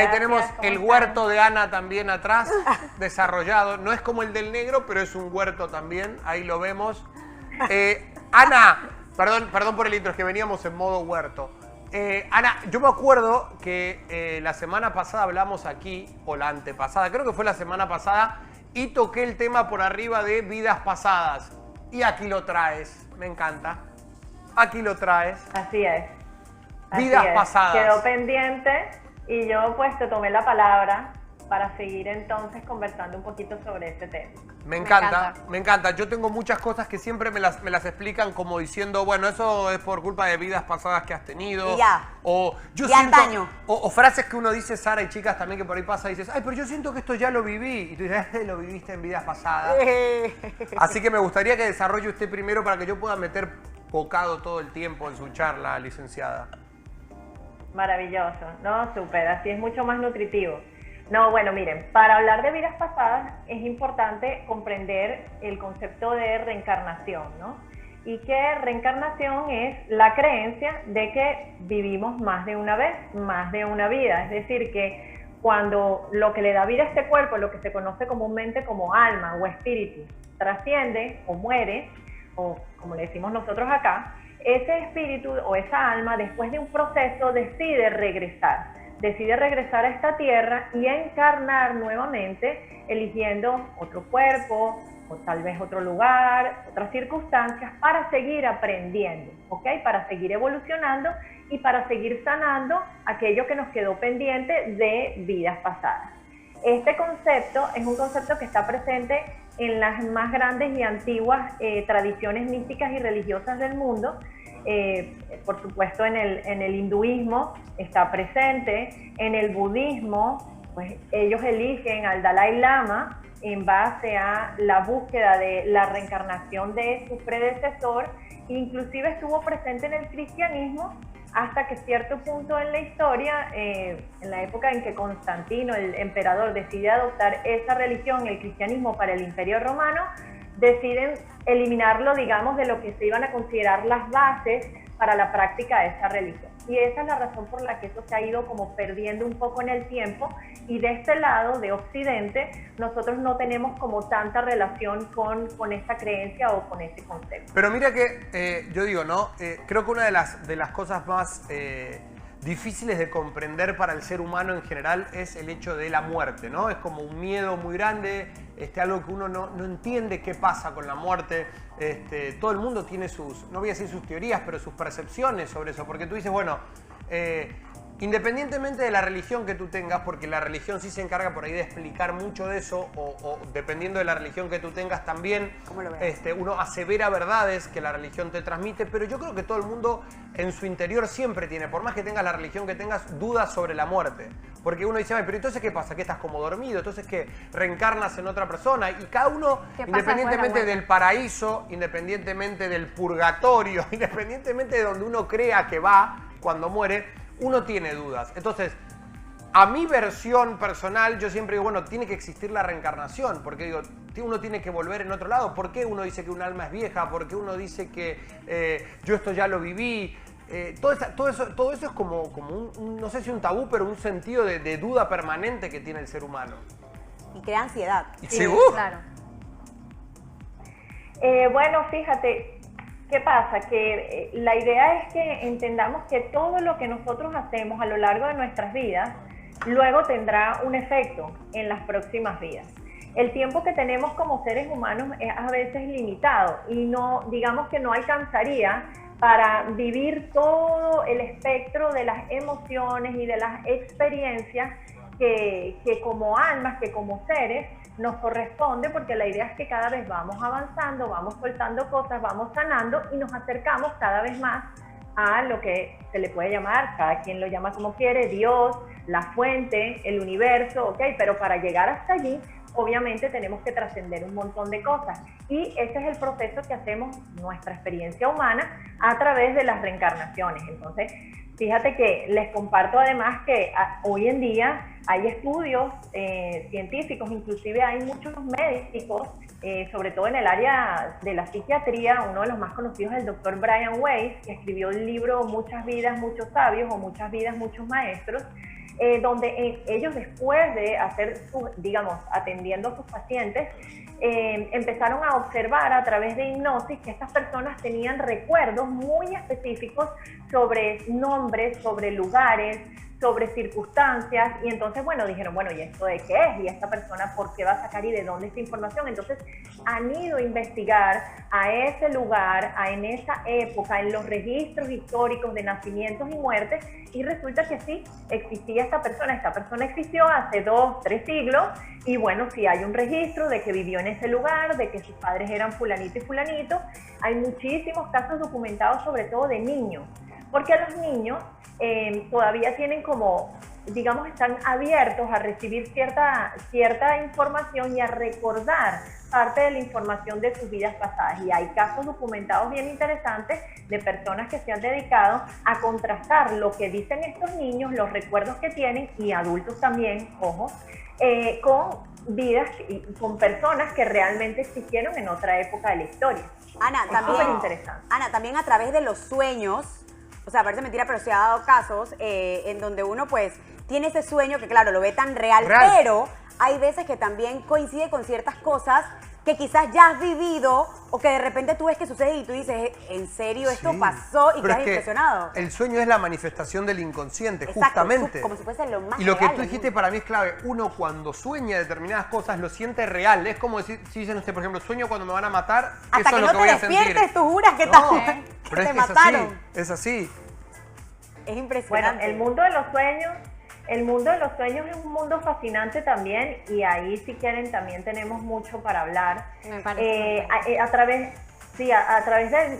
Ahí tenemos Gracias, ¿cómo el están? huerto de Ana también atrás, desarrollado. No es como el del negro, pero es un huerto también. Ahí lo vemos. Ana, perdón por el intro, es que veníamos en modo huerto. Ana, yo me acuerdo que la semana pasada hablamos aquí, o la antepasada, creo que fue la semana pasada, y toqué el tema por arriba de vidas pasadas. Y aquí lo traes, me encanta. Aquí lo traes. Así es. Vidas Así es. pasadas. Quedó pendiente y yo pues te tomé la palabra para seguir entonces conversando un poquito sobre este tema. Me encanta, me encanta. Yo tengo muchas cosas que siempre me las explican como diciendo, bueno, eso es por culpa de vidas pasadas que has tenido. Y ya. O yo Y siento, antaño. o frases que uno dice, Sara y chicas también que por ahí pasa, y dices, ay, pero yo siento que esto ya lo viví. Y tú dices, lo viviste en vidas pasadas. Así que me gustaría que desarrolle usted primero para que yo pueda meter bocado todo el tiempo en su charla, licenciada. Maravilloso, no, súper, así es mucho más nutritivo. No, bueno, miren, para hablar de vidas pasadas es importante comprender el concepto de reencarnación, ¿no? Y que reencarnación es la creencia de que vivimos más de una vez, más de una vida. Es decir, que cuando lo que le da vida a este cuerpo, lo que se conoce comúnmente como alma o espíritu, trasciende o muere, o como le decimos nosotros acá, ese espíritu o esa alma después de un proceso decide regresar a esta tierra y encarnar nuevamente, eligiendo otro cuerpo o tal vez otro lugar, otras circunstancias para seguir aprendiendo, ¿ok? Para seguir evolucionando y para seguir sanando aquello que nos quedó pendiente de vidas pasadas. Este concepto es un concepto que está presente en las más grandes y antiguas tradiciones místicas y religiosas del mundo. Por supuesto en el hinduismo está presente, en el budismo, pues ellos eligen al Dalai Lama en base a la búsqueda de la reencarnación de su predecesor, inclusive estuvo presente en el cristianismo hasta que cierto punto en la historia, en la época en que Constantino, el emperador, decide adoptar esa religión, el cristianismo, para el Imperio Romano, deciden eliminarlo, digamos, de lo que se iban a considerar las bases para la práctica de esa religión. Y esa es la razón por la que eso se ha ido como perdiendo un poco en el tiempo, y de este lado, de Occidente, nosotros no tenemos como tanta relación con esta creencia o con ese concepto. Pero mira que, yo digo, ¿no? Creo que una de las cosas más difíciles de comprender para el ser humano en general es el hecho de la muerte, ¿no? Es como un miedo muy grande, algo que uno no entiende qué pasa con la muerte. Todo el mundo tiene sus, no voy a decir sus teorías, pero sus percepciones sobre eso, porque tú dices, bueno, independientemente de la religión que tú tengas, porque la religión sí se encarga por ahí de explicar mucho de eso, o dependiendo de la religión que tú tengas también, uno asevera verdades que la religión te transmite, pero yo creo que todo el mundo en su interior siempre tiene, por más que tengas la religión que tengas, dudas sobre la muerte. Porque uno dice, ay, pero entonces ¿qué pasa? ¿Que estás como dormido? Entonces que reencarnas en otra persona. Y cada uno, independientemente del paraíso, independientemente del purgatorio, independientemente de donde uno crea que va cuando muere, uno tiene dudas. Entonces, a mi versión personal, yo siempre digo, bueno, tiene que existir la reencarnación, porque digo, uno tiene que volver en otro lado. ¿Por qué uno dice que un alma es vieja? ¿Por qué uno dice que yo esto ya lo viví? Todo eso es como un, no sé si un tabú, pero un sentido de duda permanente que tiene el ser humano. Y crea ansiedad. Sí, claro. Bueno, fíjate, ¿qué pasa? Que la idea es que entendamos que todo lo que nosotros hacemos a lo largo de nuestras vidas luego tendrá un efecto en las próximas vidas. El tiempo que tenemos como seres humanos es a veces limitado y no, digamos que no alcanzaría para vivir todo el espectro de las emociones y de las experiencias que como almas, que como seres nos corresponde, porque la idea es que cada vez vamos avanzando, vamos soltando cosas, vamos sanando y nos acercamos cada vez más a lo que se le puede llamar, cada quien lo llama como quiere, Dios, la fuente, el universo, ¿ok? Pero para llegar hasta allí, obviamente tenemos que trascender un montón de cosas, y ese es el proceso que hacemos nuestra experiencia humana a través de las reencarnaciones. Entonces, fíjate que les comparto además que hoy en día hay estudios científicos, inclusive hay muchos médicos, sobre todo en el área de la psiquiatría. Uno de los más conocidos es el doctor Brian Weiss, que escribió el libro Muchas vidas, muchos sabios, o Muchas vidas, muchos maestros. donde ellos después de hacer, digamos, atendiendo a sus pacientes, empezaron a observar a través de hipnosis que estas personas tenían recuerdos muy específicos sobre nombres, sobre lugares, sobre circunstancias, y entonces, bueno, dijeron, bueno, ¿y esto de qué es? ¿Y esta persona por qué va a sacar y de dónde esta información? Entonces, han ido a investigar a ese lugar, en esa época, en los registros históricos de nacimientos y muertes, y resulta que sí, existía esta persona existió hace 2, 3 siglos, y bueno, sí hay un registro de que vivió en ese lugar, de que sus padres eran fulanito y fulanito. Hay muchísimos casos documentados, sobre todo de niños, porque a los niños todavía tienen como, digamos, están abiertos a recibir cierta información y a recordar parte de la información de sus vidas pasadas. Y hay casos documentados bien interesantes de personas que se han dedicado a contrastar lo que dicen estos niños, los recuerdos que tienen, y adultos también, ojo, con vidas y con personas que realmente existieron en otra época de la historia. Ana, también a través de los sueños, o sea, parece mentira, pero se ha dado casos en donde uno pues tiene ese sueño que claro, lo ve tan real, pero hay veces que también coincide con ciertas cosas que quizás ya has vivido o que de repente tú ves que sucede y tú dices, ¿en serio esto pasó? Y quedas impresionado. El sueño es la manifestación del inconsciente, justamente. Como si fuese lo más y lo que tú dijiste para mí es clave. Uno cuando sueña determinadas cosas lo siente real. Es como decir, si dicen usted, por ejemplo, sueño cuando me van a matar, hasta eso que es lo que voy a sentir. Despiertes, tú juras que pero te es que mataron. Es así. Es impresionante. Bueno, el mundo de los sueños es un mundo fascinante también, y ahí si quieren también tenemos mucho para hablar. Me parece a través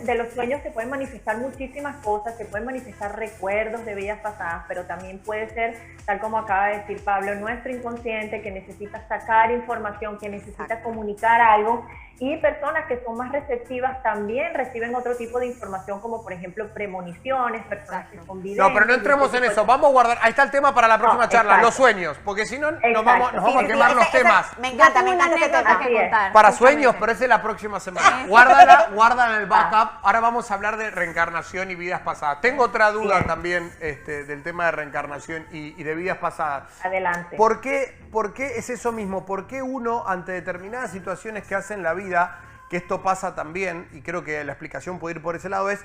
de los sueños se pueden manifestar muchísimas cosas, se pueden manifestar recuerdos de vidas pasadas, pero también puede ser, tal como acaba de decir Pablo, nuestro inconsciente que necesita sacar información, que necesita comunicar algo, y personas que son más receptivas también reciben otro tipo de información, como por ejemplo premoniciones, personas que son videntes. No, pero no entremos en eso, vamos a guardar, ahí está el tema para la próxima charla, los sueños, porque si no nos vamos a quemar los temas. Me encanta ese tema. Para sueños, pero ese es la próxima semana. Guárdala en el backup. Ahora vamos a hablar de reencarnación y vidas pasadas. Tengo otra duda también del tema de reencarnación y de vidas pasadas. Adelante. ¿Por qué es eso mismo? ¿Por qué uno, ante determinadas situaciones que hace en la vida, que esto pasa también, y creo que la explicación puede ir por ese lado, es,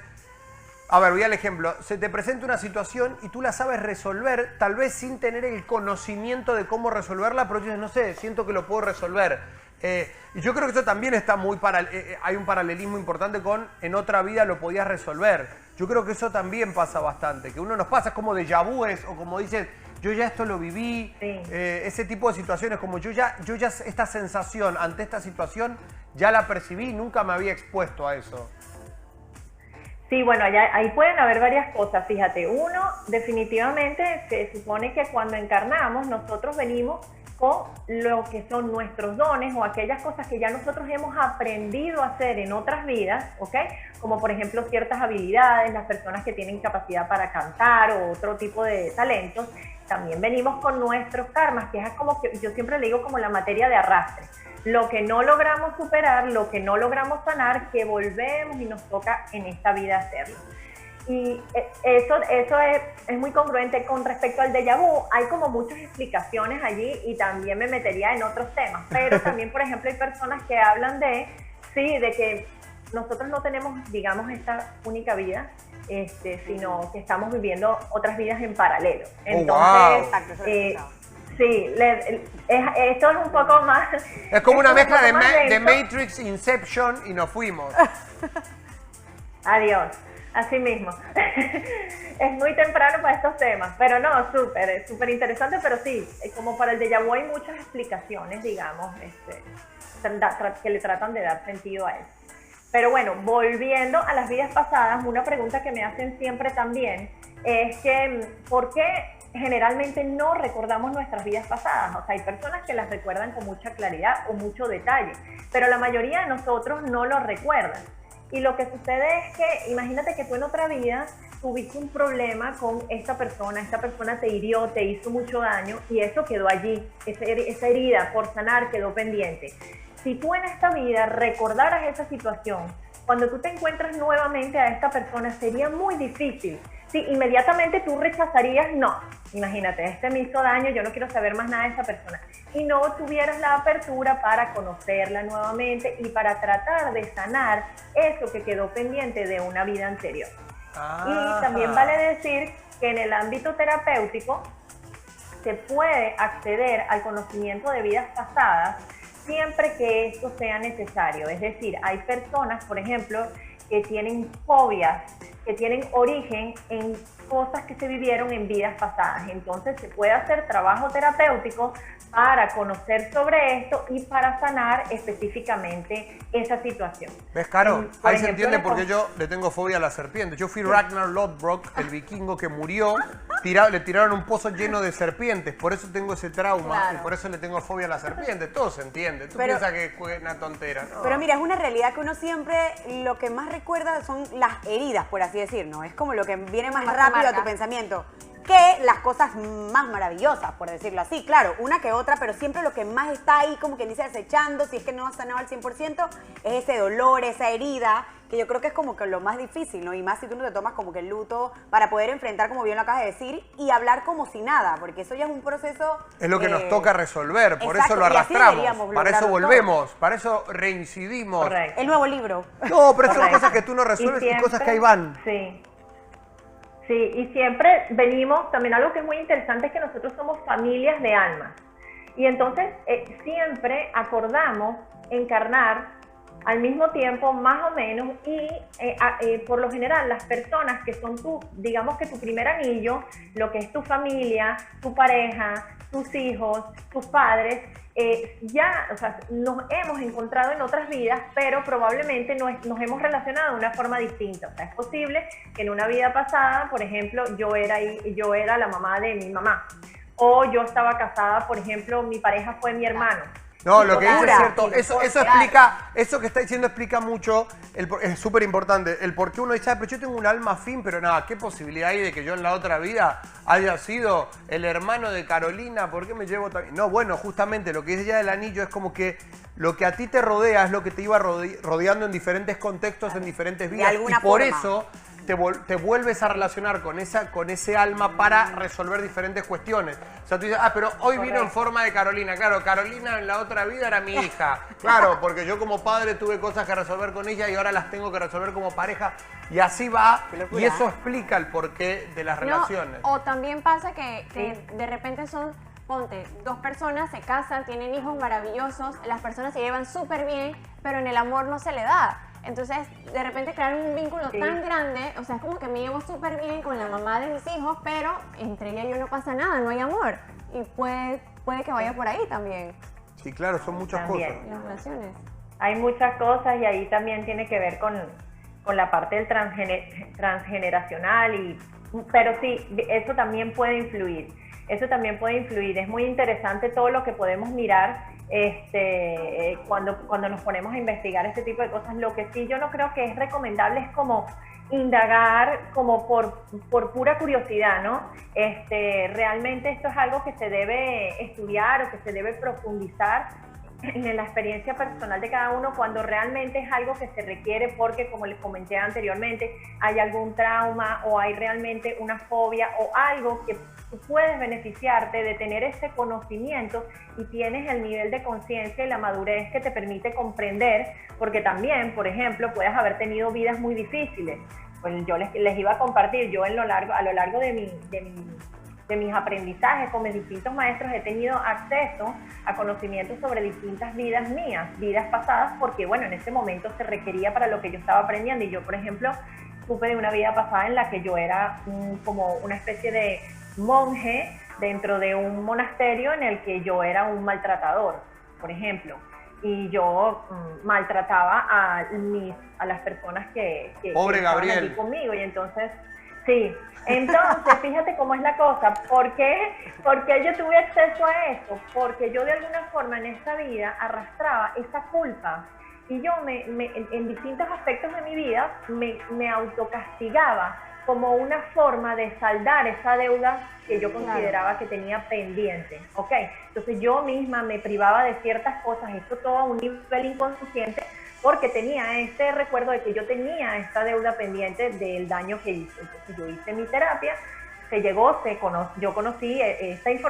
a ver, voy al ejemplo, se te presenta una situación y tú la sabes resolver, tal vez sin tener el conocimiento de cómo resolverla, pero dices, no sé, siento que lo puedo resolver. Y yo creo que eso también está hay un paralelismo importante con en otra vida lo podías resolver. Yo creo que eso también pasa bastante, que uno nos pasa como déjà vu, o como dices, yo ya esto lo viví, ese tipo de situaciones, como yo ya esta sensación ante esta situación ya la percibí, nunca me había expuesto a eso. Sí, bueno, ahí pueden haber varias cosas, fíjate. Uno, definitivamente se supone que cuando encarnamos nosotros venimos con lo que son nuestros dones o aquellas cosas que ya nosotros hemos aprendido a hacer en otras vidas, ¿ok? Como por ejemplo ciertas habilidades, las personas que tienen capacidad para cantar o otro tipo de talentos. También venimos con nuestros karmas, que es como que yo siempre le digo como la materia de arrastre. Lo que no logramos superar, lo que no logramos sanar, que volvemos y nos toca en esta vida hacerlo. Y eso es muy congruente con respecto al déjà vu. Hay como muchas explicaciones allí y también me metería en otros temas. Pero también, por ejemplo, hay personas que hablan de que nosotros no tenemos, digamos, esta única vida, sino que estamos viviendo otras vidas en paralelo. Entonces, sí, esto es un poco más... Es como una mezcla de Matrix, Inception y nos fuimos. Adiós, así mismo. Es muy temprano para estos temas, pero no, súper interesante, pero sí, como para el déjà vu hay muchas explicaciones, digamos, que le tratan de dar sentido a eso. Pero bueno, volviendo a las vidas pasadas, una pregunta que me hacen siempre también es que, ¿por qué generalmente no recordamos nuestras vidas pasadas? O sea, hay personas que las recuerdan con mucha claridad o mucho detalle, pero la mayoría de nosotros no lo recuerdan. Y lo que sucede es que, imagínate que tú en otra vida tuviste un problema con esta persona te hirió, te hizo mucho daño y eso quedó allí, esa herida por sanar quedó pendiente. Si tú en esta vida recordaras esa situación, cuando tú te encuentras nuevamente a esta persona sería muy difícil sí, inmediatamente tú rechazarías, no, imagínate, este me hizo daño, yo no quiero saber más nada de esa persona. Y no tuvieras la apertura para conocerla nuevamente y para tratar de sanar eso que quedó pendiente de una vida anterior. Y también vale decir que en el ámbito terapéutico se puede acceder al conocimiento de vidas pasadas siempre que esto sea necesario. Es decir, hay personas, por ejemplo, que tienen fobias, que tienen origen en cosas que se vivieron en vidas pasadas. Entonces se puede hacer trabajo terapéutico para conocer sobre esto y para sanar específicamente esa situación. ¿Ves, Caro? Ahí se entiende por qué yo le tengo fobia a la serpiente. Yo fui Ragnar Lodbrok, el vikingo que murió, le tiraron un pozo lleno de serpientes, por eso tengo ese trauma y por eso le tengo fobia a la serpiente. Todo se entiende. Tú piensas que es una tontera, ¿no? Pero mira, es una realidad que uno siempre lo que más recuerda son las heridas, por así decir, ¿no? Es como lo que viene más rápido a tu pensamiento que las cosas más maravillosas, por decirlo así. Claro, una que otra, pero siempre lo que más está ahí, como quien dice, acechando, si es que no ha sanado al 100%, es ese dolor, esa herida, que yo creo que es como que lo más difícil, ¿no? Y más si tú no te tomas como que el luto para poder enfrentar, como bien lo acabas de decir, y hablar como si nada, porque eso ya es un proceso... Es lo que nos toca resolver, por eso lo arrastramos, para eso volvemos, para eso reincidimos. Correcto. El nuevo libro. No, pero son cosas que tú no resuelves y cosas que ahí van. Sí. Sí, y siempre venimos, también algo que es muy interesante es que nosotros somos familias de almas. Y entonces siempre acordamos encarnar al mismo tiempo, más o menos, y por lo general las personas que son digamos que tu primer anillo, lo que es tu familia, tu pareja, tus hijos, tus padres, o sea, nos hemos encontrado en otras vidas, pero probablemente nos hemos relacionado de una forma distinta. O sea, es posible que en una vida pasada, por ejemplo, yo era la mamá de mi mamá, o yo estaba casada, por ejemplo, mi pareja fue mi hermano. No, lo que dice es cierto, eso explica, eso que está diciendo explica mucho, es súper importante, el por qué uno dice, pero yo tengo un alma afín, pero nada, ¿qué posibilidad hay de que yo en la otra vida haya sido el hermano de Carolina? ¿Por qué me llevo también? No, bueno, justamente lo que dice ya del anillo es como que lo que a ti te rodea es lo que te iba rodeando en diferentes contextos, en diferentes vidas, y por eso te vuelves a relacionar con ese alma para resolver diferentes cuestiones. O sea, tú dices, pero hoy vino en forma de Carolina. Claro, Carolina en la otra vida era mi hija. Claro, porque yo como padre tuve cosas que resolver con ella y ahora las tengo que resolver como pareja. Y así va, y eso explica el porqué de las relaciones. O también pasa que de repente ponte, dos personas se casan, tienen hijos maravillosos, las personas se llevan súper bien, pero en el amor no se le da. Entonces, de repente crear un vínculo tan grande, o sea, es como que me llevo súper bien con la mamá de mis hijos, pero entre ella y yo no pasa nada, no hay amor. Y puede que vaya por ahí también. Sí, claro, son muchas cosas. Las relaciones. Hay muchas cosas y ahí también tiene que ver con la parte del transgeneracional, pero sí, eso también puede influir. Eso también puede influir. Es muy interesante todo lo que podemos mirar cuando nos ponemos a investigar este tipo de cosas. Lo que sí yo no creo que es recomendable es como indagar como por pura curiosidad, ¿no? Realmente esto es algo que se debe estudiar o que se debe profundizar en la experiencia personal de cada uno cuando realmente es algo que se requiere porque, como les comenté anteriormente, hay algún trauma o hay realmente una fobia o algo que tú puedes beneficiarte de tener ese conocimiento y tienes el nivel de conciencia y la madurez que te permite comprender, porque también, por ejemplo, puedes haber tenido vidas muy difíciles. Pues yo les iba a compartir, yo a lo largo de mis aprendizajes con mis distintos maestros he tenido acceso a conocimientos sobre distintas vidas mías, vidas pasadas, porque bueno, en ese momento se requería para lo que yo estaba aprendiendo. Y yo, por ejemplo, supe de una vida pasada en la que yo era como una especie de monje dentro de un monasterio en el que yo era un maltratador, por ejemplo, y yo maltrataba a las personas que estaban allí conmigo. Y entonces, sí, entonces fíjate cómo es la cosa. ¿Por qué yo tuve acceso a eso? Porque yo de alguna forma en esta vida arrastraba esa culpa y yo en distintos aspectos de mi vida me autocastigaba como una forma de saldar esa deuda que yo consideraba que tenía pendiente, ¿ok? Entonces yo misma me privaba de ciertas cosas, esto todo a un nivel inconsciente, porque tenía este recuerdo de que yo tenía esta deuda pendiente del daño que hice. Entonces yo hice mi terapia, se llegó, yo conocí esta información